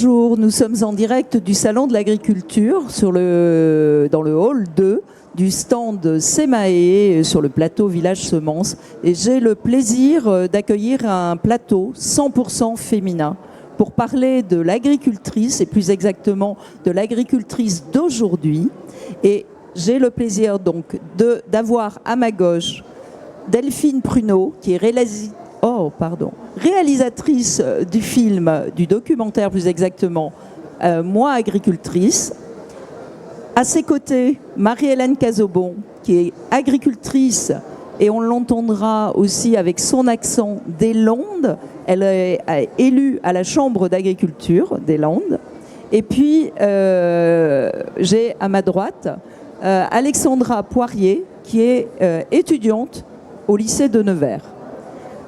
bonjour, nous sommes en direct du Salon de l'Agriculture dans le hall 2 du stand Semae sur le plateau Village Semence. Et j'ai le plaisir d'accueillir un plateau 100% féminin pour parler de l'agricultrice, et plus exactement de l'agricultrice d'aujourd'hui. Et j'ai le plaisir donc d'avoir à ma gauche Delphine Pruneau, qui est réalisatrice du film, du documentaire plus exactement, Moi agricultrice. À ses côtés, Marie-Hélène Cazobon, qui est agricultrice, et on l'entendra aussi avec son accent des Landes. Elle est élue à la Chambre d'agriculture des Landes. Et puis, j'ai à ma droite Alexandra Poirier, qui est étudiante au lycée de Nevers.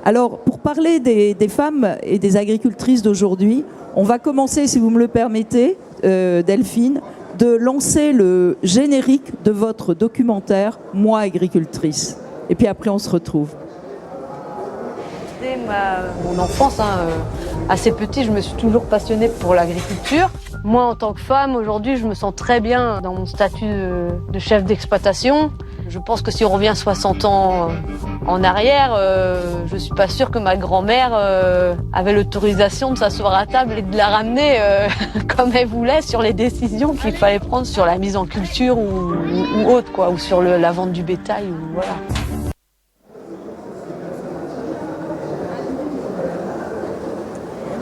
Alors, pour parler des femmes et des agricultrices d'aujourd'hui, on va commencer, si vous me le permettez, Delphine, de lancer le générique de votre documentaire « Moi, agricultrice ». Et puis après, on se retrouve. Dès mon enfance, assez petit, je me suis toujours passionnée pour l'agriculture. Moi, en tant que femme, aujourd'hui, je me sens très bien dans mon statut de chef d'exploitation. Je pense que si on revient 60 ans en arrière, je suis pas sûre que ma grand-mère avait l'autorisation de s'asseoir à table et de la ramener comme elle voulait sur les décisions qu'il fallait prendre sur la mise en culture ou autre, quoi, ou sur la vente du bétail, ou voilà.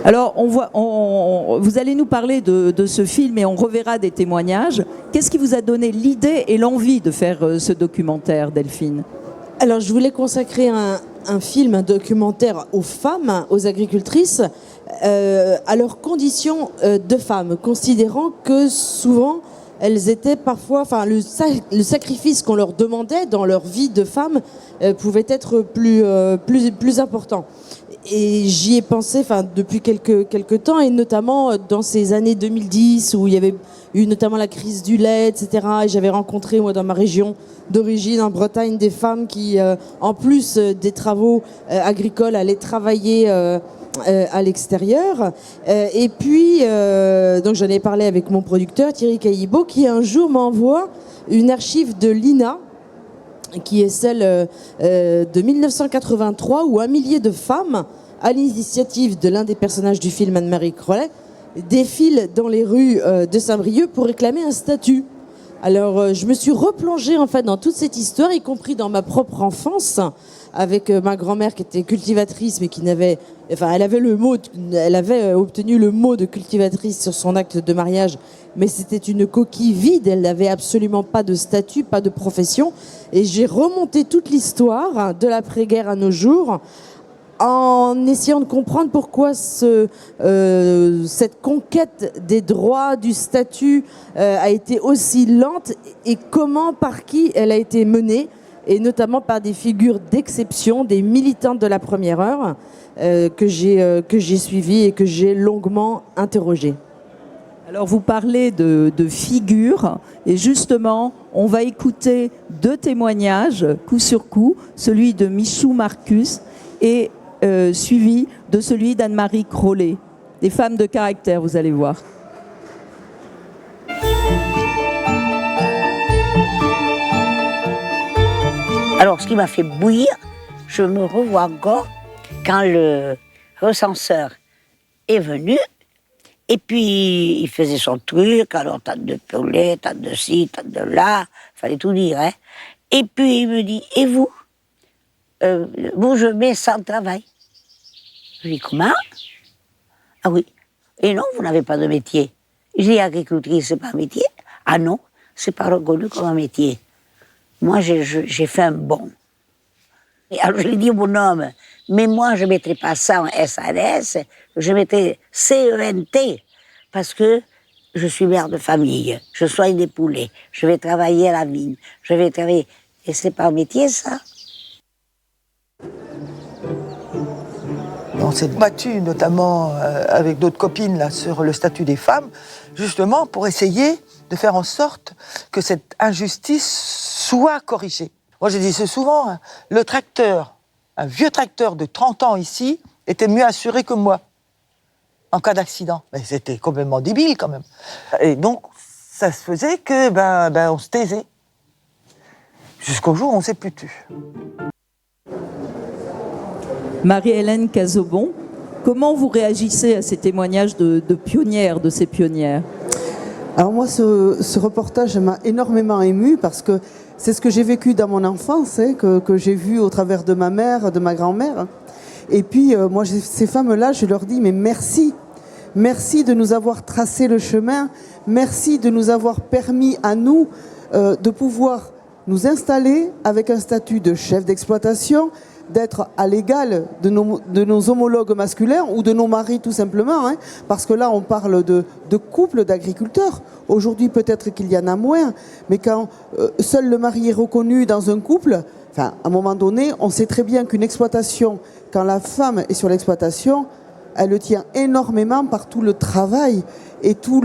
Alors, vous allez nous parler de ce film et on reverra des témoignages. Qu'est-ce qui vous a donné l'idée et l'envie de faire ce documentaire, Delphine ? Alors, je voulais consacrer un film, un documentaire aux femmes, aux agricultrices, à leurs conditions de femmes, considérant que souvent, elles étaient parfois, le sacrifice qu'on leur demandait dans leur vie de femme pouvait être plus important. Et j'y ai pensé depuis quelques temps, et notamment dans ces années 2010 où il y avait eu notamment la crise du lait, etc. Et j'avais rencontré, moi, dans ma région d'origine, en Bretagne, des femmes qui, en plus des travaux agricoles, allaient travailler à l'extérieur. Et puis, donc j'en ai parlé avec mon producteur, Thierry Caillibaud, qui un jour m'envoie une archive de l'INA, qui est celle de 1983, où un millier de femmes, à l'initiative de l'un des personnages du film, Anne-Marie Crollet, défilent dans les rues de Saint-Brieuc pour réclamer un statut. Alors, je me suis replongée en fait dans toute cette histoire, y compris dans ma propre enfance, avec ma grand-mère qui était cultivatrice, mais qui n'avait, elle avait obtenu le mot de cultivatrice sur son acte de mariage, mais c'était une coquille vide. Elle n'avait absolument pas de statut, pas de profession. Et j'ai remonté toute l'histoire de l'après-guerre à nos jours, en essayant de comprendre pourquoi cette conquête des droits, du statut a été aussi lente, et comment, par qui elle a été menée, et notamment par des figures d'exception, des militantes de la première heure que j'ai suivies et que j'ai longuement interrogées. Alors vous parlez de figures, et justement on va écouter deux témoignages coup sur coup, celui de Michou Marcus et suivi de celui d'Anne-Marie Crollet. Des femmes de caractère, vous allez voir. Alors, ce qui m'a fait bouillir, je me revois encore quand le recenseur est venu, et puis il faisait son truc, alors tant de poulet, tant de ci, tant de là, fallait tout dire, hein. Et puis il me dit, et vous vous, je mets sans travail. Je dis, comment? Ah oui. Et non, vous n'avez pas de métier. Je dis, agricultrice, c'est pas un métier? Ah non, c'est pas reconnu comme un métier. Moi, j'ai fait un bond. Et alors, je lui ai dit au bonhomme, mais moi, je ne mettrai pas ça en SAS, je mettrai CENT, parce que je suis mère de famille, je soigne des poulets, je vais travailler à la vigne, je vais travailler... Et c'est pas un métier, ça? On s'est battu notamment avec d'autres copines là, sur le statut des femmes, justement pour essayer de faire en sorte que cette injustice soit corrigée. Moi je dis souvent, hein, le tracteur, un vieux tracteur de 30 ans ici, était mieux assuré que moi. en cas d'accident. Mais c'était complètement débile quand même. Et donc, ça se faisait que on se taisait. Jusqu'au jour où on ne s'est plus tu. Marie-Hélène Cazobon, comment vous réagissez à ces témoignages de pionnières, de ces pionnières? Alors moi, ce reportage m'a énormément émue parce que c'est ce que j'ai vécu dans mon enfance, que j'ai vu au travers de ma mère, de ma grand-mère. Et puis, moi, ces femmes-là, je leur dis, mais merci. Merci de nous avoir tracé le chemin. Merci de nous avoir permis à nous de pouvoir nous installer avec un statut de chef d'exploitation, d'être à l'égal de nos homologues masculins ou de nos maris tout simplement, parce que là on parle de couples d'agriculteurs. Aujourd'hui peut-être qu'il y en a moins, mais quand seul le mari est reconnu dans un couple, à un moment donné, on sait très bien qu'une exploitation, quand la femme est sur l'exploitation, elle le tient énormément par tout le travail et tout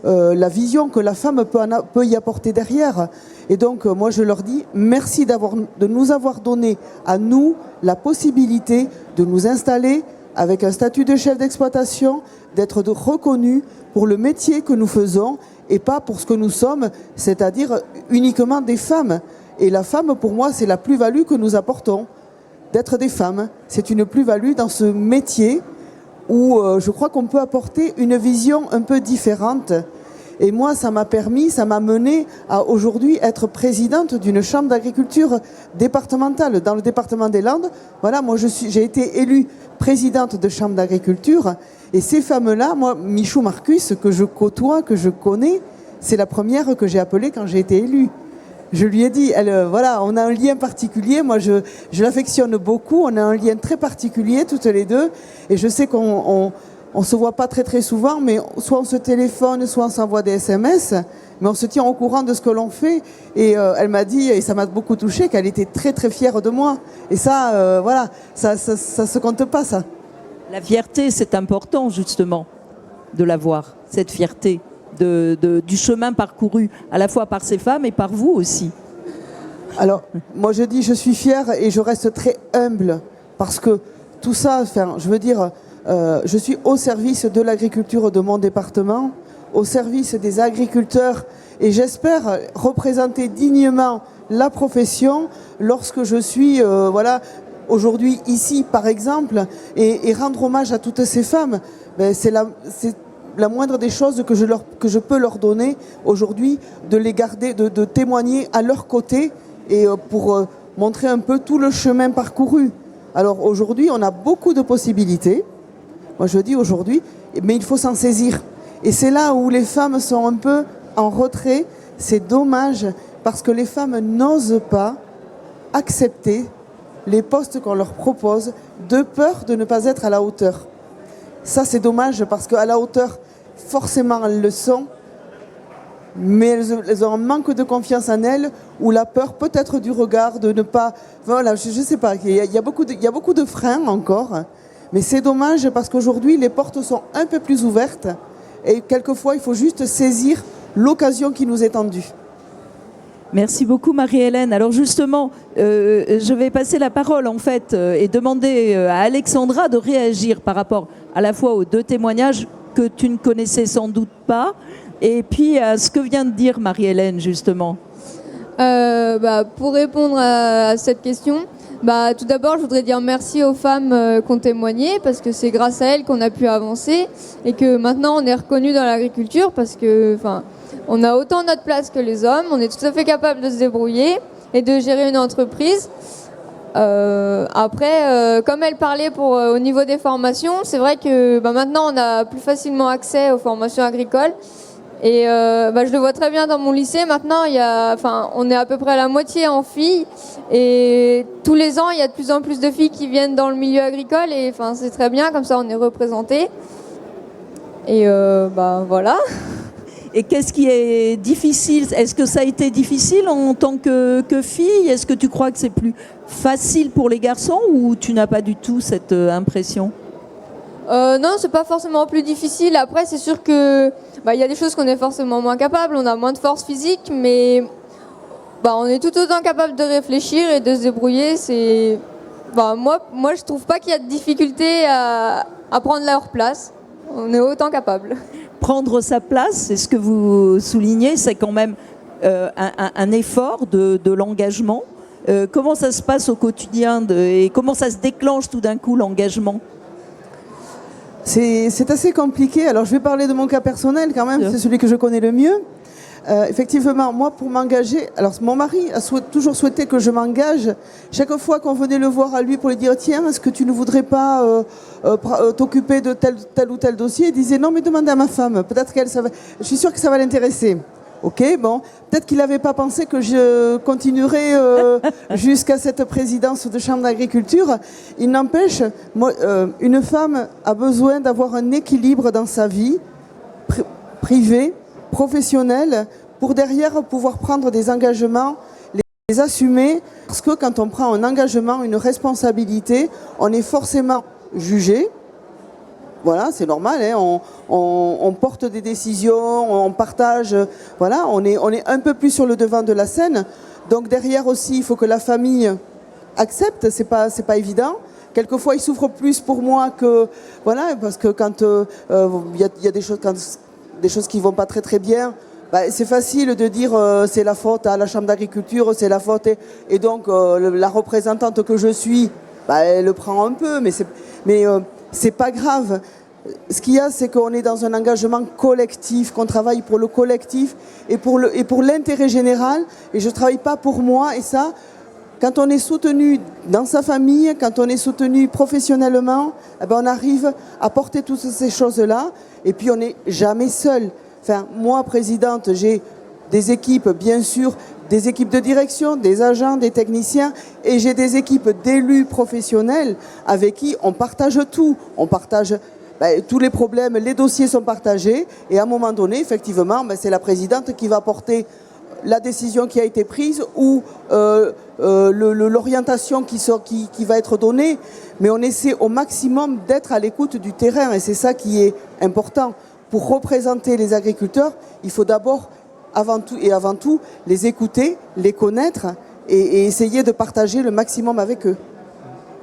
la vision que la femme peut y apporter derrière. Et donc, moi, je leur dis merci de nous avoir donné à nous la possibilité de nous installer avec un statut de chef d'exploitation, d'être reconnus pour le métier que nous faisons et pas pour ce que nous sommes, c'est-à-dire uniquement des femmes. Et la femme, pour moi, c'est la plus-value que nous apportons. D'être des femmes, c'est une plus-value dans ce métier où je crois qu'on peut apporter une vision un peu différente. Et moi, ça m'a mené à aujourd'hui être présidente d'une chambre d'agriculture départementale dans le département des Landes. Voilà, moi j'ai été élue présidente de chambre d'agriculture. Et ces femmes-là, moi, Michou Marcus, que je côtoie, que je connais, c'est la première que j'ai appelée quand j'ai été élue. Je lui ai dit, voilà, on a un lien particulier. Moi, je l'affectionne beaucoup. On a un lien très particulier, toutes les deux. Et je sais qu'on se voit pas très très souvent, mais soit on se téléphone, soit on s'envoie des SMS, mais on se tient au courant de ce que l'on fait. Et elle m'a dit, et ça m'a beaucoup touchée, qu'elle était très très fière de moi. Et ça, voilà, ça se compte pas, ça. La fierté, c'est important justement de l'avoir, cette fierté du chemin parcouru, à la fois par ces femmes et par vous aussi. Alors, moi je dis, je suis fière et je reste très humble, parce que tout ça, je veux dire, je suis au service de l'agriculture de mon département, au service des agriculteurs, et j'espère représenter dignement la profession lorsque je suis, aujourd'hui ici par exemple, et rendre hommage à toutes ces femmes. C'est la moindre des choses que je peux leur donner aujourd'hui, de les garder, de témoigner à leur côté, et pour montrer un peu tout le chemin parcouru. Alors aujourd'hui, on a beaucoup de possibilités. Moi je dis aujourd'hui, mais il faut s'en saisir. Et c'est là où les femmes sont un peu en retrait. C'est dommage parce que les femmes n'osent pas accepter les postes qu'on leur propose de peur de ne pas être à la hauteur. Ça c'est dommage parce qu'à la hauteur, forcément elles le sont, mais elles ont un manque de confiance en elles ou la peur peut-être du regard, de ne pas... Voilà, je ne sais pas, il y a beaucoup de freins encore. Mais c'est dommage parce qu'aujourd'hui, les portes sont un peu plus ouvertes et quelquefois, il faut juste saisir l'occasion qui nous est tendue. Merci beaucoup Marie-Hélène. Alors justement, je vais passer la parole en fait et demander à Alexandra de réagir par rapport à la fois aux deux témoignages que tu ne connaissais sans doute pas et puis à ce que vient de dire Marie-Hélène justement. Pour répondre à cette question, tout d'abord, je voudrais dire merci aux femmes qui ont témoigné parce que c'est grâce à elles qu'on a pu avancer et que maintenant on est reconnu dans l'agriculture parce que, on a autant notre place que les hommes, on est tout à fait capable de se débrouiller et de gérer une entreprise. Après, comme elle parlait au niveau des formations, c'est vrai que maintenant on a plus facilement accès aux formations agricoles. Et je le vois très bien dans mon lycée. Maintenant, on est à peu près à la moitié en filles. Et tous les ans, il y a de plus en plus de filles qui viennent dans le milieu agricole. Et c'est très bien, comme ça on est représentés. Et voilà. Et qu'est-ce qui est difficile? Est-ce que ça a été difficile en tant que fille? Est-ce que tu crois que c'est plus facile pour les garçons ou tu n'as pas du tout cette impression? Non, c'est pas forcément plus difficile. Après, c'est sûr que y a des choses qu'on est forcément moins capable. On a moins de force physique, mais on est tout autant capable de réfléchir et de se débrouiller. Moi, je trouve pas qu'il y a de difficulté à prendre leur place. on est autant capable. Prendre sa place, c'est ce que vous soulignez, c'est quand même un effort de l'engagement. Comment ça se passe au quotidien et comment ça se déclenche tout d'un coup l'engagement? C'est assez compliqué. Alors je vais parler de mon cas personnel quand même, c'est celui que je connais le mieux. Effectivement, moi pour m'engager, alors mon mari a toujours souhaité que je m'engage. Chaque fois qu'on venait le voir à lui pour lui dire tiens, est-ce que tu ne voudrais pas t'occuper de tel ou tel dossier, il disait non mais demande à ma femme, peut-être je suis sûre que ça va l'intéresser. Ok, bon, peut-être qu'il n'avait pas pensé que je continuerais jusqu'à cette présidence de Chambre d'agriculture. Il n'empêche, une femme a besoin d'avoir un équilibre dans sa vie privée, professionnelle, pour derrière pouvoir prendre des engagements, les assumer. Parce que quand on prend un engagement, une responsabilité, on est forcément jugé. Voilà, c'est normal, hein, on porte des décisions, on partage, voilà, on est un peu plus sur le devant de la scène. Donc derrière aussi, il faut que la famille accepte, c'est pas évident. Quelquefois, ils souffrent plus pour moi que, voilà, parce que quand il y a des choses qui vont pas très très bien, bah, c'est facile de dire c'est la faute à la Chambre d'agriculture, c'est la faute, et donc la représentante que je suis, bah, elle le prend un peu, mais c'est pas grave. Ce qu'il y a, c'est qu'on est dans un engagement collectif, qu'on travaille pour le collectif et pour l'intérêt général. Et je ne travaille pas pour moi. Et ça, quand on est soutenu dans sa famille, quand on est soutenu professionnellement, eh ben on arrive à porter toutes ces choses-là. Et puis on n'est jamais seul. Enfin, moi, présidente, j'ai des équipes, bien sûr, des équipes de direction, des agents, des techniciens, et j'ai des équipes d'élus professionnels avec qui on partage tout. On partage tous les problèmes, les dossiers sont partagés, et à un moment donné, effectivement, c'est la présidente qui va porter la décision qui a été prise ou l'orientation qui va être donnée. Mais on essaie au maximum d'être à l'écoute du terrain, et c'est ça qui est important. Pour représenter les agriculteurs, il faut d'abord avant tout, les écouter, les connaître et essayer de partager le maximum avec eux.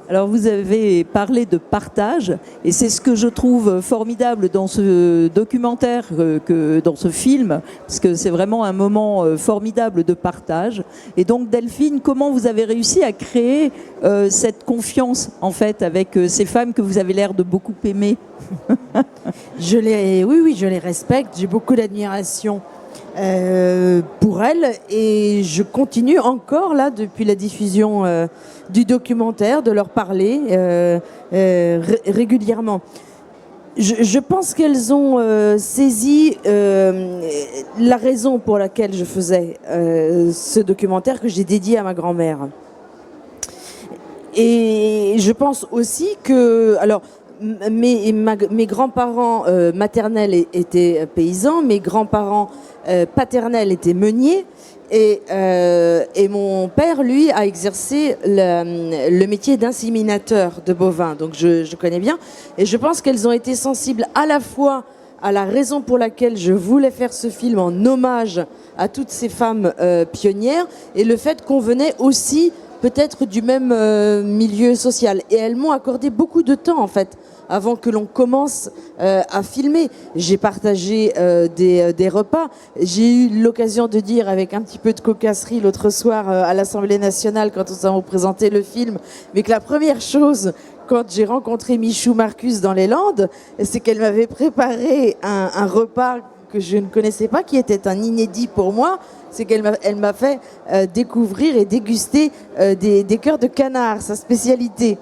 Alors vous avez parlé de partage, et c'est ce que je trouve formidable dans ce documentaire, dans ce film, parce que c'est vraiment un moment formidable de partage. Et donc Delphine, comment vous avez réussi à créer cette confiance en fait avec ces femmes que vous avez l'air de beaucoup aimer? Oui, je les respecte, j'ai beaucoup d'admiration pour elles, et je continue encore là depuis la diffusion du documentaire de leur parler régulièrement. Je pense qu'elles ont saisi la raison pour laquelle je faisais ce documentaire que j'ai dédié à ma grand-mère. Et je pense aussi que, alors, mes grands-parents maternels étaient paysans, mes grands-parents paternels étaient meuniers, et mon père, lui, a exercé le métier d'inséminateur de bovins, donc je connais bien, et je pense qu'elles ont été sensibles à la fois à la raison pour laquelle je voulais faire ce film en hommage à toutes ces femmes pionnières, et le fait qu'on venait aussi peut-être du même milieu social. Et elles m'ont accordé beaucoup de temps, en fait, avant que l'on commence à filmer. J'ai partagé des repas. J'ai eu l'occasion de dire, avec un petit peu de cocasserie l'autre soir à l'Assemblée nationale, quand nous avons présenté le film, mais que la première chose, quand j'ai rencontré Michou Marcus dans les Landes, c'est qu'elle m'avait préparé un repas que je ne connaissais pas, qui était un inédit pour moi. C'est qu'elle m'a fait découvrir et déguster des cœurs de canard, sa spécialité.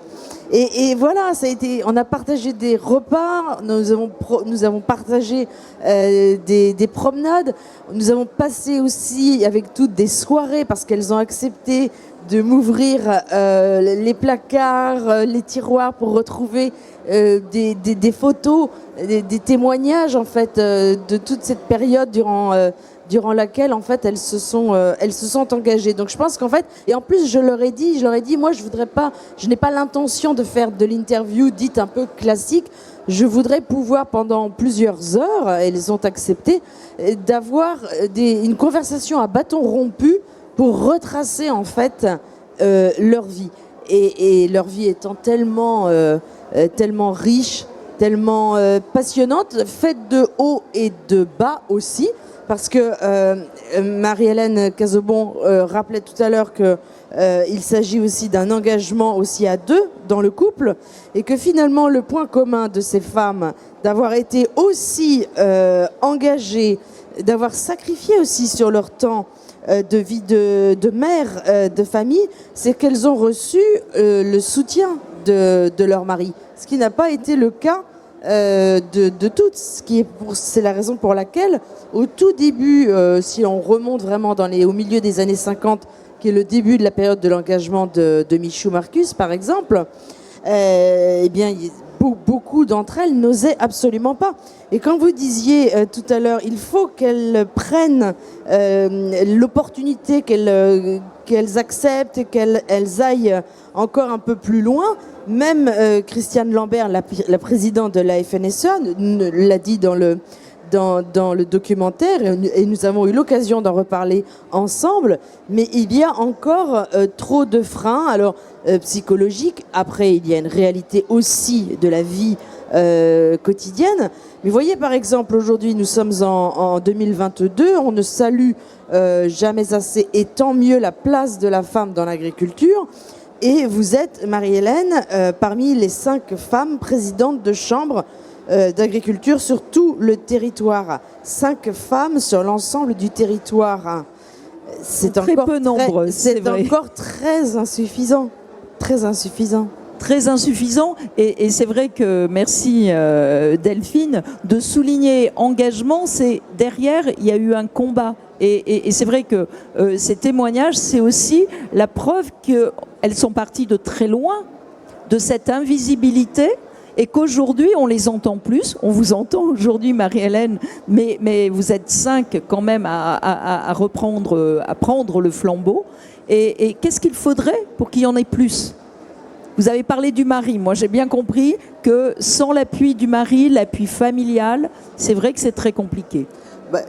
Et voilà, on a partagé des repas, nous avons partagé des promenades, nous avons passé aussi avec toutes des soirées, parce qu'elles ont accepté de m'ouvrir les placards, les tiroirs, pour retrouver des photos, des témoignages en fait de toute cette période durant laquelle en fait elles se sont engagées. Donc je pense qu'en fait, et en plus je leur ai dit, moi je n'ai pas l'intention de faire de l'interview dite un peu classique. Je voudrais pouvoir pendant plusieurs heures, elles ont accepté, d'avoir une conversation à bâton rompu pour retracer en fait leur vie, et leur vie étant tellement riche, tellement passionnante, faite de haut et de bas aussi, parce que Marie-Hélène Cazobon rappelait tout à l'heure que il s'agit aussi d'un engagement aussi à deux dans le couple, et que finalement le point commun de ces femmes, d'avoir été aussi engagées, d'avoir sacrifié aussi sur leur temps de vie de mère, de famille, c'est qu'elles ont reçu le soutien de leur mari, ce qui n'a pas été le cas de toutes, c'est la raison pour laquelle au tout début, si on remonte vraiment au milieu des années 50, qui est le début de la période de l'engagement de Michou Marcus par exemple, eh bien beaucoup d'entre elles n'osaient absolument pas. Et quand vous disiez tout à l'heure, il faut qu'elles prennent l'opportunité, qu'elles acceptent et qu'elles aillent encore un peu plus loin, même Christiane Lambert, la présidente de la FNSEA, l'a dit dans le documentaire, et nous avons eu l'occasion d'en reparler ensemble, mais il y a encore trop de freins, alors psychologiques, après il y a une réalité aussi de la vie quotidienne, mais voyez par exemple aujourd'hui nous sommes en 2022, on ne salue jamais assez, et tant mieux, la place de la femme dans l'agriculture, et vous êtes, Marie-Hélène, parmi les 5 femmes présidentes de chambre d'agriculture sur tout le territoire. 5 femmes sur l'ensemble du territoire. C'est très encore peu nombreux, c'est encore très insuffisant. Très insuffisant. Très insuffisant, et c'est vrai que, merci Delphine, de souligner engagement, c'est derrière, il y a eu un combat. Et c'est vrai que ces témoignages, c'est aussi la preuve qu'elles sont parties de très loin, de cette invisibilité, et qu'aujourd'hui, on les entend plus. On vous entend aujourd'hui, Marie-Hélène, mais vous êtes 5 quand même à prendre le flambeau. Et qu'est-ce qu'il faudrait pour qu'il y en ait plus ? Vous avez parlé du mari. Moi, j'ai bien compris que sans l'appui du mari, l'appui familial, c'est vrai que c'est très compliqué.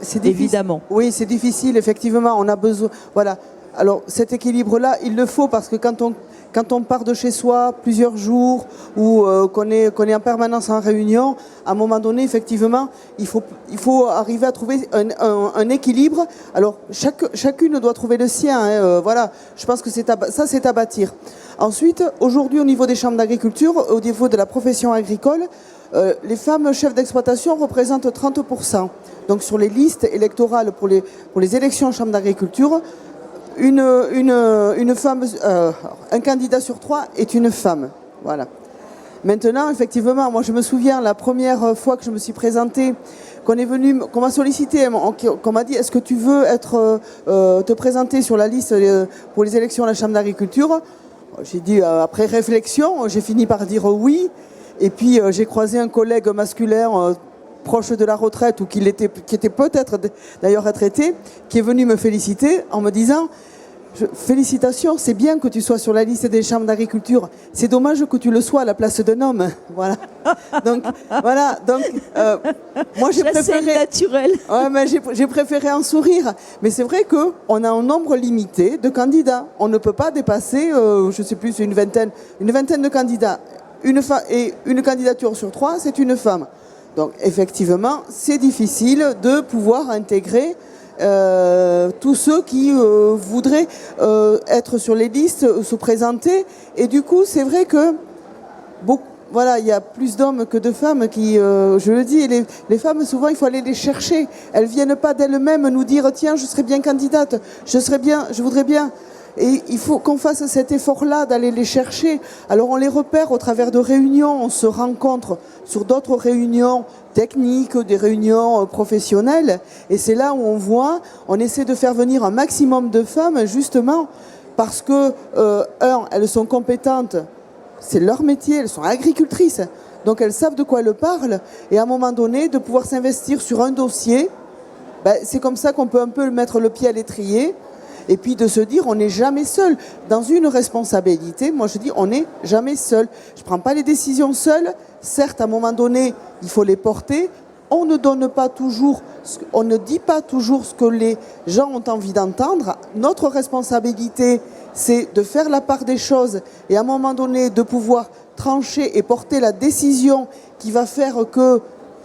C'est évidemment. Oui, c'est difficile, effectivement. On a besoin. Voilà. Alors, cet équilibre-là, il le faut parce que quand on part de chez soi plusieurs jours ou qu'on est en permanence en réunion, à un moment donné, effectivement, il faut arriver à trouver un équilibre. Alors, chacune doit trouver le sien. Hein, voilà. Je pense que c'est à bâtir. Ensuite, aujourd'hui, au niveau des chambres d'agriculture, au niveau de la profession agricole, les femmes chefs d'exploitation représentent 30%. Donc, sur les listes électorales pour les élections en chambre d'agriculture, une femme, un candidat sur 3 est une femme. Voilà. Maintenant, effectivement, moi je me souviens la première fois que je me suis présentée, qu'on m'a sollicité, qu'on m'a dit est-ce que tu veux te présenter sur la liste pour les élections à la Chambre d'agriculture. J'ai dit après réflexion, j'ai fini par dire oui. Et puis j'ai croisé un collègue masculin proche de la retraite ou qui était peut-être d'ailleurs retraité, qui est venu me féliciter en me disant félicitations, c'est bien que tu sois sur la liste des chambres d'agriculture. C'est dommage que tu le sois à la place d'un homme. Voilà. Donc, voilà. Donc, moi, j'ai préféré. Naturel. Ouais, mais j'ai préféré en sourire. Mais c'est vrai qu'on a un nombre limité de candidats. On ne peut pas dépasser, je ne sais plus, une vingtaine de candidats. Et une candidature sur 3, c'est une femme. Donc, effectivement, c'est difficile de pouvoir intégrer tous ceux qui voudraient être sur les listes, se présenter. Et du coup, c'est vrai que voilà, il y a plus d'hommes que de femmes qui, je le dis, les femmes, souvent, il faut aller les chercher. Elles viennent pas d'elles-mêmes nous dire, tiens, je serais bien candidate, je voudrais bien. Et il faut qu'on fasse cet effort-là d'aller les chercher. Alors on les repère au travers de réunions, on se rencontre sur d'autres réunions techniques, des réunions professionnelles. Et c'est là où on essaie de faire venir un maximum de femmes, justement, parce que, elles sont compétentes, c'est leur métier, elles sont agricultrices, donc elles savent de quoi elles parlent. Et à un moment donné, de pouvoir s'investir sur un dossier, c'est comme ça qu'on peut un peu mettre le pied à l'étrier. Et puis de se dire, on n'est jamais seul. Dans une responsabilité, moi je dis, on n'est jamais seul. Je ne prends pas les décisions seul. Certes, à un moment donné, il faut les porter. On ne donne pas toujours, on ne dit pas toujours ce que les gens ont envie d'entendre. Notre responsabilité, c'est de faire la part des choses et à un moment donné, de pouvoir trancher et porter la décision qui va faire que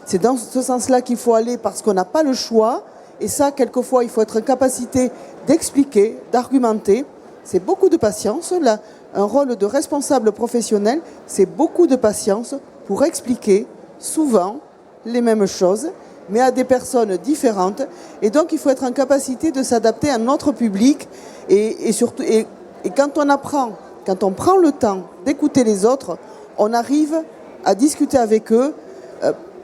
c'est dans ce sens-là qu'il faut aller parce qu'on n'a pas le choix. Et ça, quelquefois, il faut être en capacité d'expliquer, d'argumenter. C'est beaucoup de patience. Là, un rôle de responsable professionnel, c'est beaucoup de patience pour expliquer souvent les mêmes choses, mais à des personnes différentes. Et donc, il faut être en capacité de s'adapter à notre public. Et surtout, et quand on prend le temps d'écouter les autres, on arrive à discuter avec eux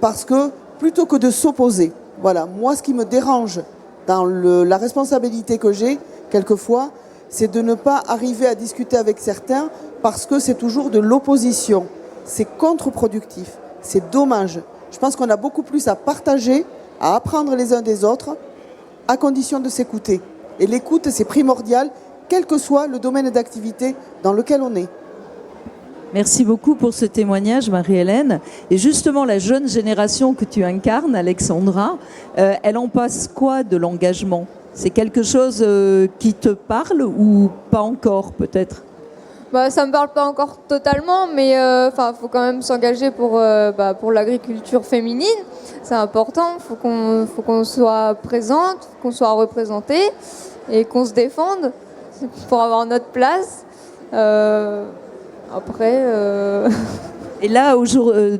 parce que plutôt que de s'opposer. Voilà, moi, ce qui me dérange dans la responsabilité que j'ai, quelquefois, c'est de ne pas arriver à discuter avec certains parce que c'est toujours de l'opposition. C'est contre-productif, c'est dommage. Je pense qu'on a beaucoup plus à partager, à apprendre les uns des autres, à condition de s'écouter. Et l'écoute, c'est primordial, quel que soit le domaine d'activité dans lequel on est. Merci beaucoup pour ce témoignage, Marie-Hélène. Et justement, la jeune génération que tu incarnes, Alexandra, elle en passe quoi de l'engagement ? C'est quelque chose qui te parle ou pas encore, peut-être ? Ça ne me parle pas encore totalement, mais faut quand même s'engager pour l'agriculture féminine. C'est important, faut qu'on soit présente, qu'on soit représentée et qu'on se défende pour avoir notre place. Et là,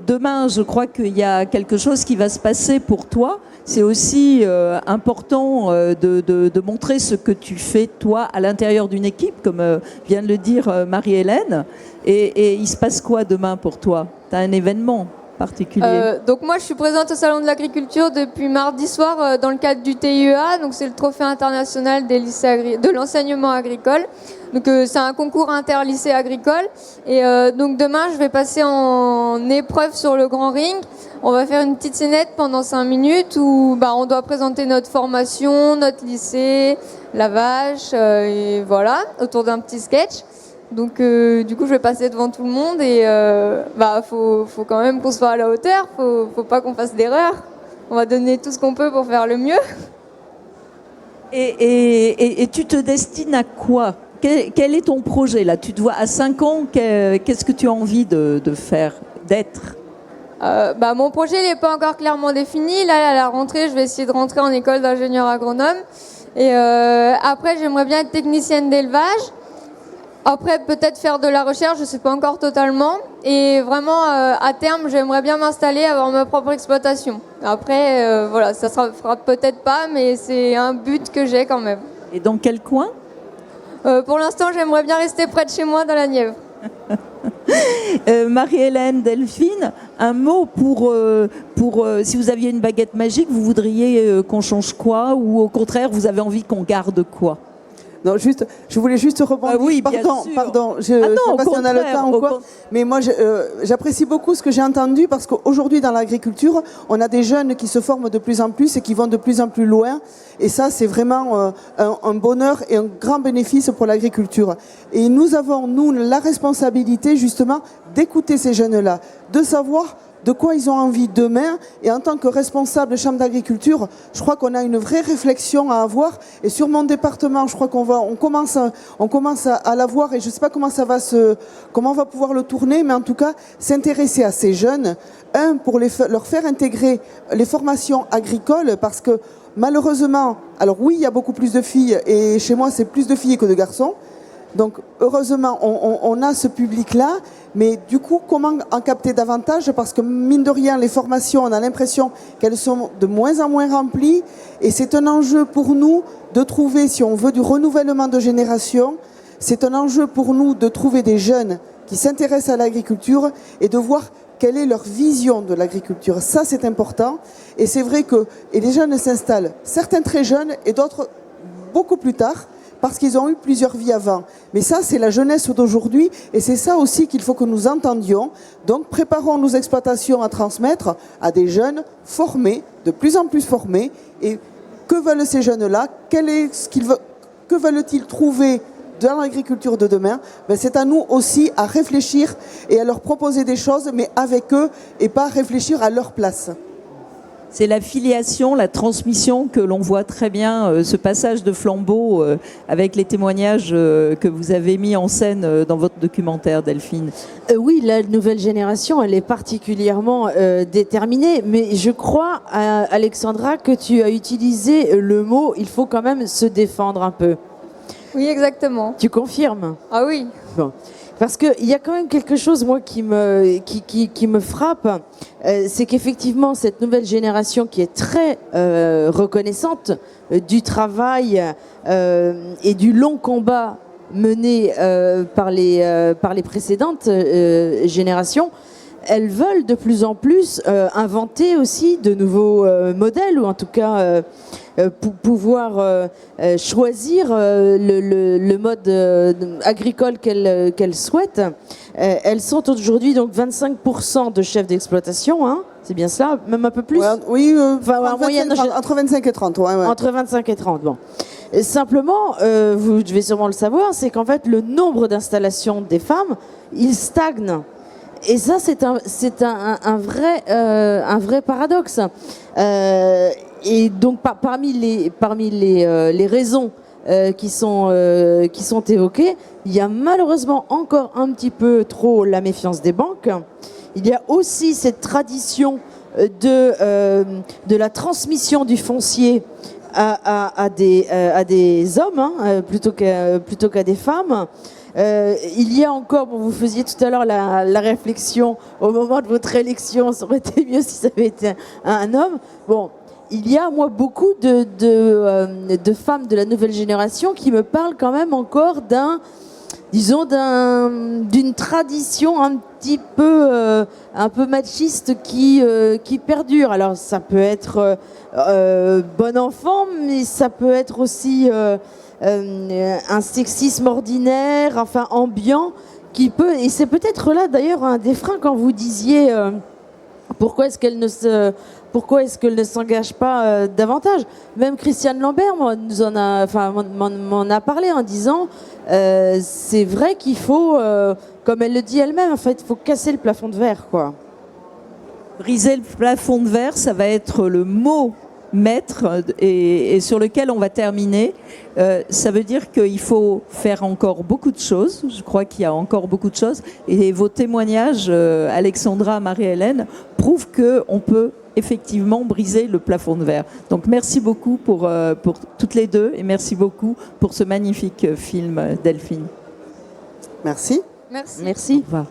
demain, je crois qu'il y a quelque chose qui va se passer pour toi. C'est aussi important de montrer ce que tu fais, toi, à l'intérieur d'une équipe, comme vient de le dire Marie-Hélène. Et il se passe quoi demain pour toi ? Tu as un événement particulier ? Donc moi, je suis présente au Salon de l'Agriculture depuis mardi soir dans le cadre du TIEA. Donc c'est le Trophée international des lycées de l'enseignement agricole. Donc c'est un concours inter-lycée agricole. Et donc demain, je vais passer en épreuve sur le grand ring. On va faire une petite scénette pendant 5 minutes où on doit présenter notre formation, notre lycée, la vache, et voilà, autour d'un petit sketch. Donc du coup, je vais passer devant tout le monde et faut quand même qu'on soit à la hauteur, faut pas qu'on fasse d'erreur. On va donner tout ce qu'on peut pour faire le mieux. Et tu te destines à quoi ? Quel est ton projet là ? Tu te vois à 5 ans, qu'est-ce que tu as envie de faire, d'être ? Mon projet n'est pas encore clairement défini. Là, à la rentrée, je vais essayer de rentrer en école d'ingénieur agronome. Et après, j'aimerais bien être technicienne d'élevage. Après, peut-être faire de la recherche, je ne sais pas encore totalement. Et vraiment, à terme, j'aimerais bien m'installer, avoir ma propre exploitation. Après, ça ne se fera peut-être pas, mais c'est un but que j'ai quand même. Et dans quel coin ? Pour l'instant, j'aimerais bien rester près de chez moi, dans la Nièvre. Marie-Hélène, Delphine, un mot pour si vous aviez une baguette magique, vous voudriez qu'on change quoi, ou au contraire, vous avez envie qu'on garde quoi ? Non, je voulais juste rebondir. Oui, bien pardon, je ne sais pas si on a le temps ou quoi. Mais moi, j'apprécie beaucoup ce que j'ai entendu parce qu'aujourd'hui, dans l'agriculture, on a des jeunes qui se forment de plus en plus et qui vont de plus en plus loin. Et ça, c'est vraiment un bonheur et un grand bénéfice pour l'agriculture. Et nous avons, la responsabilité, justement, d'écouter ces jeunes-là, de savoir de quoi ils ont envie demain. Et en tant que responsable chambre d'agriculture, je crois qu'on a une vraie réflexion à avoir. Et sur mon département, je crois on commence à l'avoir. Et je ne sais pas comment on va pouvoir le tourner, mais en tout cas, s'intéresser à ces jeunes. Pour leur faire intégrer les formations agricoles, parce que malheureusement, alors oui, il y a beaucoup plus de filles, et chez moi, c'est plus de filles que de garçons. Donc, heureusement, on a ce public-là, mais du coup, comment en capter davantage ? Parce que, mine de rien, les formations, on a l'impression qu'elles sont de moins en moins remplies, et c'est un enjeu pour nous de trouver, si on veut, du renouvellement de génération, c'est un enjeu pour nous de trouver des jeunes qui s'intéressent à l'agriculture et de voir quelle est leur vision de l'agriculture. Ça, c'est important, et c'est vrai que les jeunes s'installent, certains très jeunes, et d'autres beaucoup plus tard, parce qu'ils ont eu plusieurs vies avant. Mais ça, c'est la jeunesse d'aujourd'hui, et c'est ça aussi qu'il faut que nous entendions. Donc, préparons nos exploitations à transmettre à des jeunes formés, de plus en plus formés. Et que veulent ces jeunes-là ? Que veulent-ils trouver dans l'agriculture de demain ? C'est à nous aussi à réfléchir et à leur proposer des choses, mais avec eux, et pas réfléchir à leur place. C'est la filiation, la transmission que l'on voit très bien, ce passage de flambeau avec les témoignages que vous avez mis en scène dans votre documentaire, Delphine. Oui, la nouvelle génération, elle est particulièrement déterminée, mais je crois, Alexandra, que tu as utilisé le mot « il faut quand même se défendre un peu ». Oui, exactement. Tu confirmes? Ah oui. Bon. Parce qu'il y a quand même quelque chose, moi, qui me frappe, c'est qu'effectivement, cette nouvelle génération qui est très reconnaissante du travail et du long combat mené par les précédentes générations, elles veulent de plus en plus inventer aussi de nouveaux modèles, ou en tout cas pouvoir choisir le mode agricole qu'elles souhaitent. Elles sont aujourd'hui donc 25% de chefs d'exploitation, hein, c'est bien cela, même un peu plus. Ouais, oui, en moyenne, entre 25 et 30. Ouais. Entre 25 et 30, bon. Et simplement, vous devez sûrement le savoir, c'est qu'en fait, le nombre d'installations des femmes, il stagne. Et ça, c'est un vrai paradoxe. Et donc, parmi les raisons qui sont évoquées, il y a malheureusement encore un petit peu trop la méfiance des banques. Il y a aussi cette tradition de la transmission du foncier à des hommes, hein, plutôt qu'à des femmes. Il y a encore, bon, vous faisiez tout à l'heure la réflexion au moment de votre élection, ça aurait été mieux si ça avait été un homme. Bon, il y a, moi, beaucoup de femmes de la nouvelle génération qui me parlent quand même encore d'une tradition un peu machiste qui perdure. Alors, ça peut être bon enfant, mais ça peut être aussi un sexisme ordinaire, enfin ambiant, qui peut, et c'est peut-être là d'ailleurs un des freins quand vous disiez pourquoi est-ce qu'elle ne s'engage pas davantage. Même Christiane Lambert m'en a parlé en disant c'est vrai qu'il faut, comme elle le dit elle-même, en fait, il faut casser le plafond de verre, quoi. Briser le plafond de verre, ça va être le mot maître et sur lequel on va terminer. Ça veut dire qu'il faut faire encore beaucoup de choses. Je crois qu'il y a encore beaucoup de choses. Et vos témoignages, Alexandra, Marie-Hélène, prouvent qu'on peut effectivement briser le plafond de verre. Donc merci beaucoup pour toutes les deux et merci beaucoup pour ce magnifique film, Delphine. Merci. Merci. Merci. Au revoir.